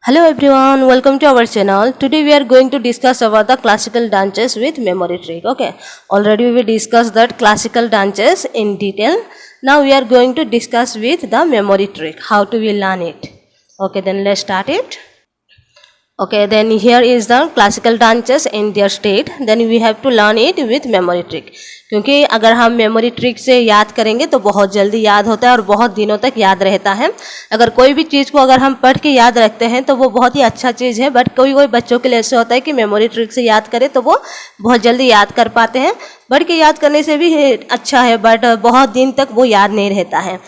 Hello everyone, welcome to our channel. Today we are going to discuss about the classical dances with memory trick. Okay, already we discussed that classical dances in detail. Now we are going to discuss with the memory trick. How to we learn it? Okay, then let's start it. Okay, then here is the classical dances in their state. Then we have to learn it with memory trick. क्योंकि अगर हम memory trick से याद करेंगे तो बहुत जल्दी याद होता है और बहुत दिनों तक याद रहता है। अगर कोई भी चीज़ को अगर हम पढ़ के याद रखते हैं तो वो बहुत ही अच्छा चीज़ है, बट कोई कोई बच्चों के लिए ऐसे होता है कि मेमोरी ट्रिक से याद करें तो वो बहुत जल्दी याद कर पाते हैं। पढ़ के याद करने से भी अच्छा है, बट बहुत दिन तक वो याद नहीं रहता है।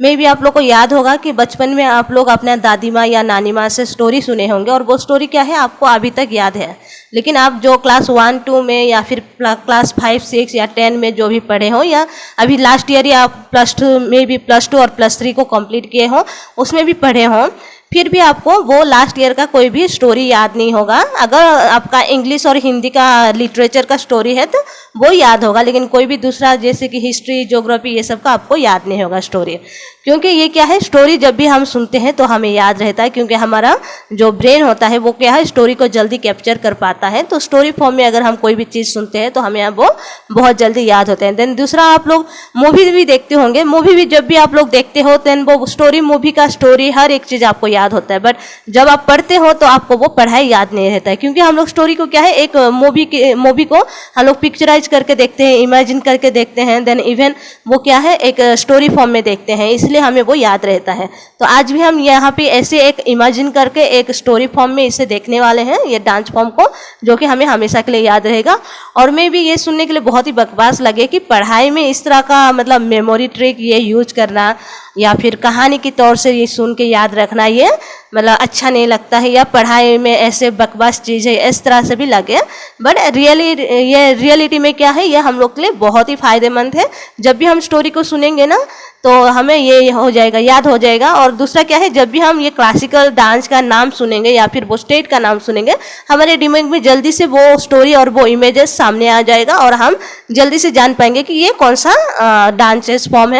मे भी आप लोग को याद होगा कि बचपन में आप लोग अपने दादी माँ या नानी माँ से स्टोरी सुने होंगे और वो स्टोरी क्या है आपको अभी तक याद है। लेकिन आप जो क्लास 1, 2 में या फिर क्लास 5, 6 या 10 में जो भी पढ़े हो या अभी लास्ट ईयर या +2 में भी +2 और +3 को कंप्लीट किए हो उसमें भी पढ़े हो, फिर भी आपको वो लास्ट ईयर का कोई भी स्टोरी याद नहीं होगा। अगर आपका इंग्लिश और हिंदी का लिटरेचर का स्टोरी है तो वो याद होगा, लेकिन कोई भी दूसरा जैसे कि हिस्ट्री, ज्योग्राफी ये सब का आपको याद नहीं होगा स्टोरी। क्योंकि ये क्या है, स्टोरी जब भी हम सुनते हैं तो हमें याद रहता है, क्योंकि हमारा जो ब्रेन होता है वो क्या है स्टोरी को जल्दी कैप्चर कर पाता है। तो स्टोरी फॉर्म में अगर हम कोई भी चीज़ सुनते हैं तो हमें वो बहुत जल्दी याद होते हैं। देन दूसरा, आप लोग मूवी भी देखते होंगे। मूवी भी जब भी आप लोग देखते हो देन वो स्टोरी, मूवी का स्टोरी हर एक चीज़ आपको याद होता है, बट जब आप पढ़ते हो तो आपको वो पढ़ाई याद नहीं रहता है। क्योंकि हम लोग स्टोरी को क्या है एक मूवी को हम लोग पिक्चराइज करके देखते हैं, इमेजिन करके देखते हैं, देन इवन वो क्या है एक स्टोरी फॉर्म में देखते हैं, इसलिए हमें वो याद रहता है। तो आज भी हम यहाँ पे ऐसे एक इमेजिन करके एक स्टोरी फॉर्म में इसे देखने वाले हैं, ये डांस फॉर्म को, जो कि हमें हमेशा के लिए याद रहेगा। और मैं भी ये सुनने के लिए बहुत ही बकवास लगे कि पढ़ाई में इस तरह का मतलब मेमोरी ट्रिक ये यूज करना या फिर कहानी के तौर से ये सुन के याद रखना, ये मतलब अच्छा नहीं लगता है, या पढ़ाई में ऐसे बकवास चीज़ है इस तरह से भी लगे। बट ये रियलिटी में क्या है, ये हम लोग के लिए बहुत ही फायदेमंद है। जब भी हम स्टोरी को सुनेंगे ना तो हमें ये हो जाएगा, याद हो जाएगा। और दूसरा क्या है, जब भी हम ये क्लासिकल डांस का नाम सुनेंगे या फिर वो स्टेट का नाम सुनेंगे, हमारे दिमाग में जल्दी से वो स्टोरी और वो इमेजेस सामने आ जाएगा और हम जल्दी से जान पाएंगे कि ये कौन सा डांस फॉर्म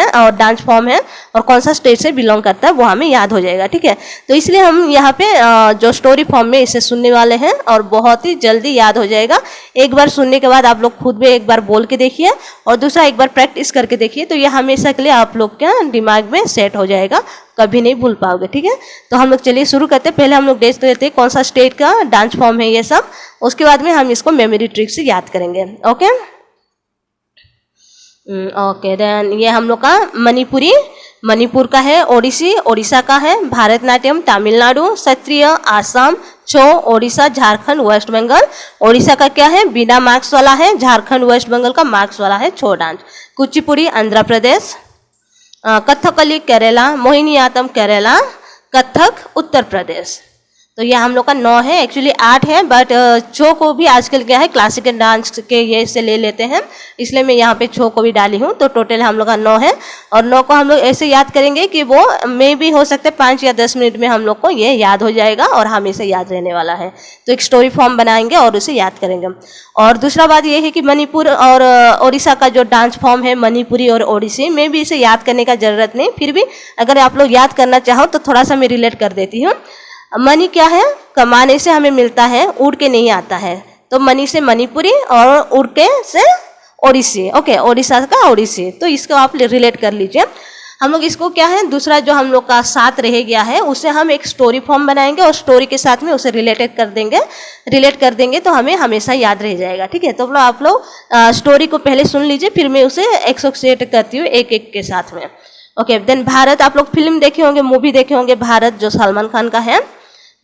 है और कौन सा स्टेट से बिलोंग करता है, वो हमें याद हो जाएगा। ठीक है, तो इसलिए हम यहाँ पे जो स्टोरी फॉर्म में इसे सुनने वाले हैं और बहुत ही जल्दी याद हो जाएगा। एक बार सुनने के बाद आप लोग खुद भी एक बार बोल के देखिए और दूसरा एक बार प्रैक्टिस करके देखिए, तो ये हमेशा के लिए आप लोग के दिमाग में सेट हो जाएगा, कभी नहीं भूल पाओगे। ठीक है, तो हम लोग चलिए शुरू करते हैं। पहले हम लोग देख लेते हैं कौन सा स्टेट का डांस फॉर्म है ये सब, उसके बाद में हम इसको मेमोरी ट्रिक से याद करेंगे। ओके ओके, देन ये हम लोग का मणिपुर का है, ओडिसी ओडिशा का है, भारतनाट्यम तमिलनाडु, सत्रिय आसाम, छो ओडिशा, झारखंड, वेस्ट बंगाल। ओडिशा का क्या है बिना मार्क्स वाला है, झारखंड वेस्ट बंगाल का मार्क्स वाला है छो डांस। कुचिपुड़ी आंध्र प्रदेश, कथकली केरला, मोहिनीअट्टम केरला, कथक उत्तर प्रदेश। तो ये हम लोग का 9 है, एक्चुअली 8 है, बट छो को भी आजकल क्या है क्लासिकल डांस के ये से ले लेते हैं, इसलिए मैं यहाँ पे छो को भी डाली हूँ। तो टोटल हम लोग का 9 है और 9 को हम लोग ऐसे याद करेंगे कि वो मे भी हो सकता है 5 या 10 मिनट में हम लोग को ये याद हो जाएगा और हमेशा याद रहने वाला है। तो एक स्टोरी फॉर्म बनाएंगे और उसे याद करेंगे। और दूसरा बात ये है कि मणिपुर और ओडिशा का जो डांस फॉर्म है मणिपुरी और ओडिसी में भी इसे याद करने का ज़रूरत नहीं, फिर भी अगर आप लोग याद करना चाहो तो थोड़ा सा मैं रिलेट कर देती हूँ। मनी क्या है, कमाने से हमें मिलता है, उड़ के नहीं आता है। तो मनी से मणिपुरी और उड़ के से ओडिसी। ओके, ओडिशा का ओडिसी, तो इसको आप रिलेट कर लीजिए। हम लोग इसको क्या है दूसरा जो हम लोग का साथ रह गया है उसे हम एक स्टोरी फॉर्म बनाएंगे और स्टोरी के साथ में उसे रिलेट कर देंगे तो हमें हमेशा याद रह जाएगा। ठीक है, तो आप लोग स्टोरी को पहले सुन लीजिए, फिर मैं उसे एसोसिएट करती हूँ एक एक के साथ में। ओके, देन भारत, आप लोग फिल्म देखे होंगे, मूवी देखे होंगे भारत, जो सलमान खान का है।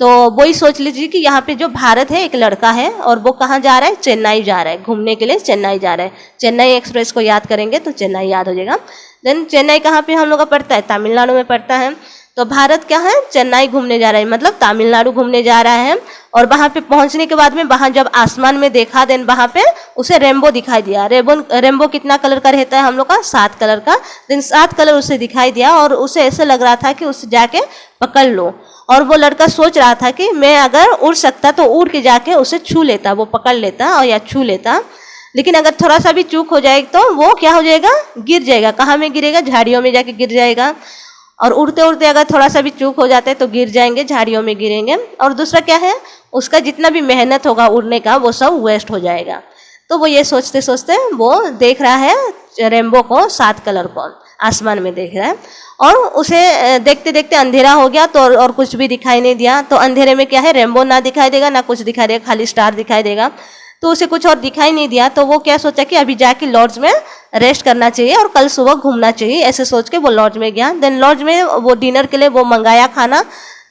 तो वही सोच लीजिए कि यहाँ पे जो भारत है एक लड़का है और वो कहाँ जा रहा है, चेन्नई जा रहा है, घूमने के लिए चेन्नई जा रहा है। चेन्नई एक्सप्रेस को याद करेंगे तो चेन्नई याद हो जाएगा। देन चेन्नई कहाँ पे हम लोग का पड़ता है, तमिलनाडु में पड़ता है। तो भारत क्या है, चेन्नई घूमने जा रहा है, मतलब तमिलनाडु घूमने जा रहा है। और वहाँ पे पहुँचने के बाद में वहाँ जब आसमान में देखा, देन वहाँ पे उसे रेनबो दिखाई दिया। रेनबो कितना कलर का रहता है हम लोग का, 7 कलर का। देन 7 कलर उसे दिखाई दिया और उसे ऐसे लग रहा था कि उसे जाके पकड़ लो। और वो लड़का सोच रहा था कि मैं अगर उड़ सकता तो उड़ के जाके उसे छू लेता, वो पकड़ लेता और या छू लेता। लेकिन अगर थोड़ा सा भी चूक हो जाए तो वो क्या हो जाएगा, गिर जाएगा। कहाँ में गिरेगा, झाड़ियों में जाके गिर जाएगा। और उड़ते उड़ते अगर थोड़ा सा भी चूक हो जाते तो गिर जाएंगे, झाड़ियों में गिरेंगे। और दूसरा क्या है, उसका जितना भी मेहनत होगा उड़ने का वो सब वेस्ट हो जाएगा। तो वो ये सोचते सोचते वो देख रहा है रेनबो को, 7 कलर को आसमान में देख रहा है। और उसे देखते देखते अंधेरा हो गया तो और कुछ भी दिखाई नहीं दिया। तो अंधेरे में क्या है, रेनबो ना दिखाई देगा ना कुछ दिखाई देगा, खाली स्टार दिखाई देगा। तो उसे कुछ और दिखाई नहीं दिया तो वो क्या सोचा कि अभी जाके लॉज में रेस्ट करना चाहिए और कल सुबह घूमना चाहिए, ऐसे सोच के वो लॉज में गया। देन लॉज में वो डिनर के लिए वो मंगाया खाना।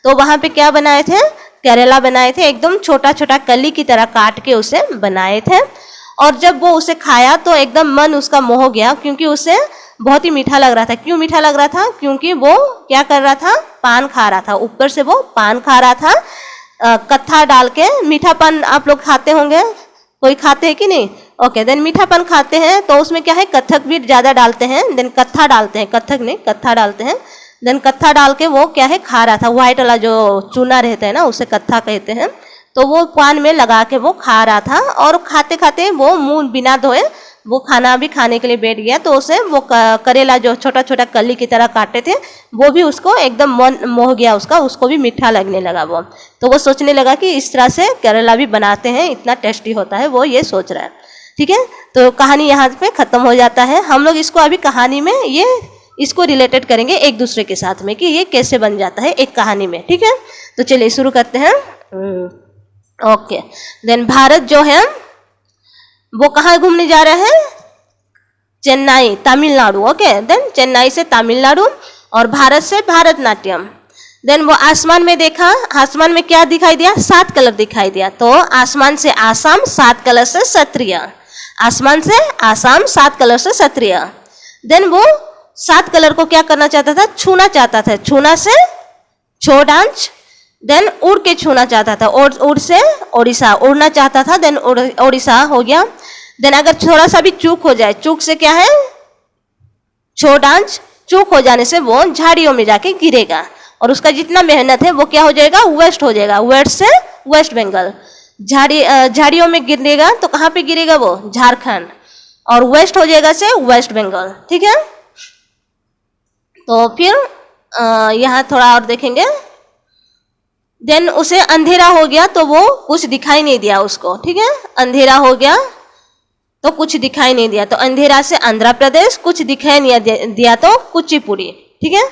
तो वहाँ पे क्या बनाए थे, करेला बनाए थे, एकदम छोटा छोटा कली की तरह काट के उसे बनाए थे। और जब वो उसे खाया तो एकदम मन उसका मोह गया, क्योंकि उसे बहुत ही मीठा लग रहा था। क्यों मीठा लग रहा था, क्योंकि वो क्या कर रहा था, पान खा रहा था। ऊपर से वो पान खा रहा था, कत्था डाल के। मीठा पान आप लोग खाते होंगे, कोई खाते हैं कि नहीं? ओके, देन मीठा पान खाते हैं तो उसमें क्या है, कत्थक भी ज़्यादा डालते हैं, देन कत्था डालते हैं, कत्थक नहीं कत्था डालते हैं। देन कत्था डाल के वो क्या है, खा रहा था। व्हाइट वाला जो चूना रहता है ना, उसे कत्था कहते हैं। तो वो पान में लगा के वो खा रहा था और खाते खाते वो मुंह बिना धोए वो खाना भी खाने के लिए बैठ गया। तो उसे वो करेला जो छोटा छोटा कली की तरह काटे थे वो भी उसको एकदम मन मोह गया उसका, उसको भी मीठा लगने लगा वो। तो वो सोचने लगा कि इस तरह से करेला भी बनाते हैं, इतना टेस्टी होता है, वो ये सोच रहा है। ठीक है, तो कहानी यहाँ पे ख़त्म हो जाता है। हम लोग इसको अभी कहानी में इसको रिलेटेड करेंगे एक दूसरे के साथ में कि ये कैसे बन जाता है एक कहानी में। ठीक है, तो चलिए शुरू करते हैं। ओके, देन भारत जो है वो कहाँ घूमने जा रहा है, चेन्नई, तमिलनाडु। ओके, देन चेन्नई से तमिलनाडु और भारत से भारतनाट्यम। देन वो आसमान में देखा, आसमान में क्या दिखाई दिया, 7 कलर दिखाई दिया। तो आसमान से आसाम, 7 कलर से क्षत्रिय। आसमान से आसाम, 7 कलर से क्षत्रिय। देन वो 7 कलर को क्या करना चाहता था, छूना चाहता था। छूना से छो डांच, देन उड़ के छूना चाहता था, उड़ से ओडिशा, उड़ना चाहता था, देन ओडिशा हो गया। देन अगर थोड़ा सा भी चूक हो जाए, चूक से क्या है, छो डांच, चूक हो जाने से वो झाड़ियों में जाके गिरेगा और उसका जितना मेहनत है वो क्या हो जाएगा, वेस्ट हो जाएगा। वेस्ट से वेस्ट बंगाल, झाड़ियों में गिरेगा तो कहाँ पे गिरेगा वो, झारखंड। और वेस्ट हो जाएगा से वेस्ट बंगाल। ठीक है, तो फिर यहाँ थोड़ा और देखेंगे। देन उसे अंधेरा हो गया तो वो कुछ दिखाई नहीं दिया उसको। ठीक है, अंधेरा हो गया तो कुछ दिखाई नहीं दिया। तो अंधेरा से आंध्र प्रदेश, कुछ दिखाई नहीं दिया तो कुचिपुड़ी। ठीक है,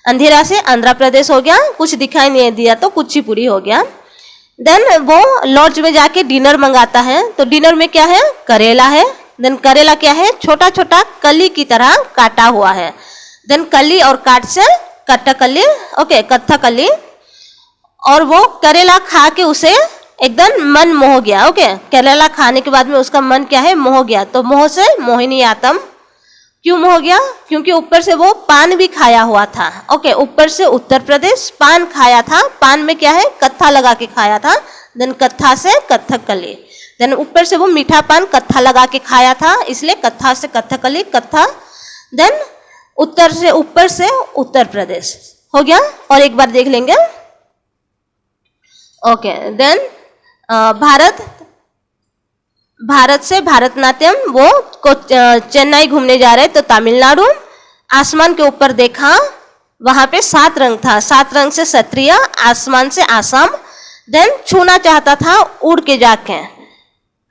अंधेरा से आंध्र प्रदेश हो गया, कुछ दिखाई नहीं दिया तो कुचिपुड़ी हो गया। देन वो लॉज में जाके डिनर मंगाता है। तो डिनर में क्या है, करेला है। देन करेला क्या है, छोटा छोटा कली की तरह काटा हुआ है। देन कली और काट से कट्टाकली, ओके, कत्थाकली। और वो करेला खा के उसे एकदम मन मोह गया। ओके, करेला खाने के बाद में उसका मन क्या है, मोह गया। तो मोह से मोहिनी आत्म। क्यों मोह गया, क्योंकि ऊपर से वो पान भी खाया हुआ था। ओके, ऊपर से उत्तर प्रदेश पान खाया था, पान में क्या है, कत्था लगा के खाया था। देन कत्था से कथकली, देन ऊपर से वो मीठा पान कत्था लगा के खाया था, इसलिए कत्था से कथकली, कत्था। देन उत्तर से ऊपर से उत्तर प्रदेश हो गया। और एक बार देख लेंगे। ओके, देन भारत से भारतनाट्यम, वो चेन्नई घूमने जा रहे तो तमिलनाडु। आसमान के ऊपर देखा, वहां पे 7 रंग था, 7 रंग से क्षत्रिय, आसमान से आसाम। देन छूना चाहता था उड़ के जाके।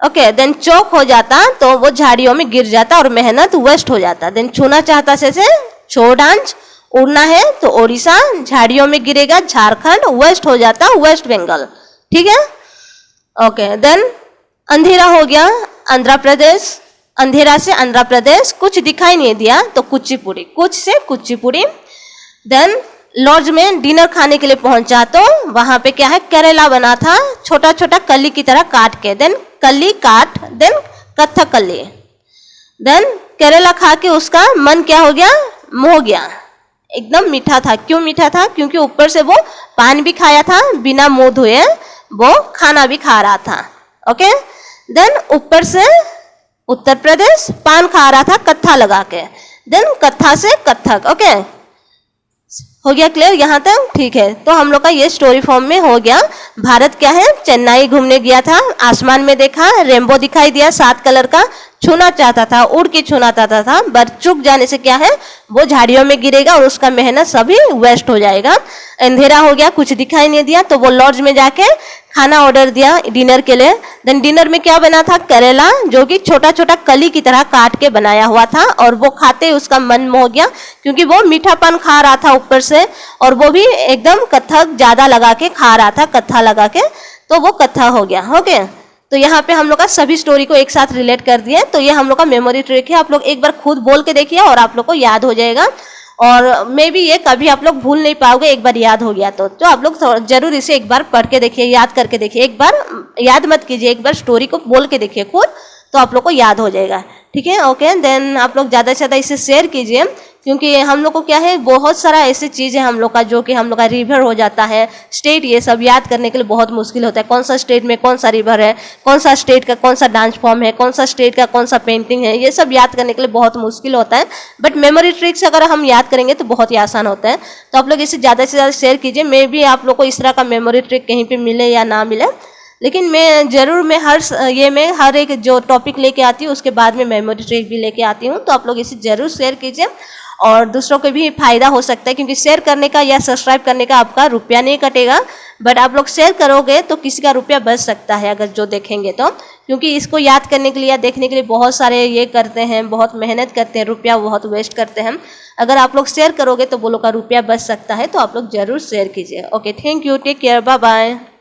ओके, देन चौक हो जाता तो वो झाड़ियों में गिर जाता और मेहनत वेस्ट हो जाता। देन छूना चाहता से छो डांच, उड़ना है तो ओडिशा, झाड़ियों में गिरेगा झारखंड, वेस्ट हो जाता वेस्ट बंगाल। ठीक है, ओके। देन अंधेरा हो गया, आंध्र प्रदेश, अंधेरा से आंध्र प्रदेश, कुछ दिखाई नहीं दिया तो कुचिपुड़ी, कुछ से कुचिपुड़ी। देन लॉज में डिनर खाने के लिए पहुंचा तो वहां पे क्या है, करेला बना था, छोटा छोटा कली की तरह काट के। देन कली काट, देन कथकली। देन करेला खा के उसका मन क्या हो गया, मोह गया, एकदम मीठा था। क्यों मीठा था, क्योंकि ऊपर से वो पान भी खाया था, बिना मुंह धोए वो खाना भी खा रहा था। ओके, देन ऊपर से उत्तर प्रदेश पान खा रहा था कत्था लगा के। देन कत्था से कथक। ओके, हो गया क्लियर यहाँ तक? ठीक है, तो हम लोग का ये स्टोरी फॉर्म में हो गया। भारत क्या है, चेन्नई घूमने गया था, आसमान में देखा, रेनबो दिखाई दिया 7 कलर का, छूना चाहता था, उड़ के छूना चाहता था, बट चूक जाने से क्या है, वो झाड़ियों में गिरेगा और उसका मेहनत सभी वेस्ट हो जाएगा। अंधेरा हो गया, कुछ दिखाई नहीं दिया, तो वो लॉज में जाके खाना ऑर्डर दिया डिनर के लिए। देन डिनर में क्या बना था, करेला, जो कि छोटा छोटा कली की तरह काट के बनाया हुआ था, और वो खाते ही उसका मन मोह गया, क्योंकि वो मीठापन खा रहा था ऊपर से, और वो भी एकदम कत्थक ज्यादा लगा के खा रहा था, कत्था लगा के, तो वो कत्था हो गया। ओके, तो यहाँ पे हम लोग का सभी स्टोरी को एक साथ रिलेट कर दिए। तो ये हम लोग का मेमोरी ट्रिक है, आप लोग एक बार खुद बोल के देखिए और आप लोग को याद हो जाएगा, और मे बी ये कभी आप लोग भूल नहीं पाओगे, एक बार याद हो गया तो आप लोग जरूर इसे एक बार पढ़ के देखिए, याद करके देखिए। एक बार याद मत कीजिए, एक बार स्टोरी को बोल के देखिए खुद, तो आप लोग को याद हो जाएगा। ठीक है, ओके। देन आप लोग ज़्यादा से ज़्यादा इसे शेयर कीजिए, क्योंकि हम लोग को क्या है, बहुत सारा ऐसी चीज़ है हम लोग का जो कि हम लोग का रिवर हो जाता है, स्टेट, ये सब याद करने के लिए बहुत मुश्किल होता है। कौन सा स्टेट में कौन सा रिवर है, कौन सा स्टेट का कौन सा डांस फॉर्म है, कौन सा स्टेट का कौन सा पेंटिंग है, ये सब याद करने के लिए बहुत मुश्किल होता है। बट मेमोरी ट्रिक्स अगर हम याद करेंगे तो बहुत ही आसान होता है। तो आप लोग इसे ज़्यादा से ज़्यादा शेयर कीजिए। मे भी आप लोग को इस तरह का मेमोरी ट्रिक कहीं पर मिले या ना मिले, लेकिन मैं हर एक जो टॉपिक लेके आती हूँ उसके बाद में मेमोरी ट्रिक भी लेके आती हूँ। तो आप लोग इसे जरूर शेयर कीजिए, और दूसरों को भी फायदा हो सकता है, क्योंकि शेयर करने का या सब्सक्राइब करने का आपका रुपया नहीं कटेगा, बट आप लोग शेयर करोगे तो किसी का रुपया बच सकता है अगर जो देखेंगे तो, क्योंकि इसको याद करने के लिए या देखने के लिए बहुत सारे ये करते हैं, बहुत मेहनत करते हैं, रुपया बहुत वेस्ट करते हैं। अगर आप लोग शेयर करोगे तो वो लोग का रुपया बच सकता है, तो आप लोग जरूर शेयर कीजिए। Okay, thank you, take care, bye bye.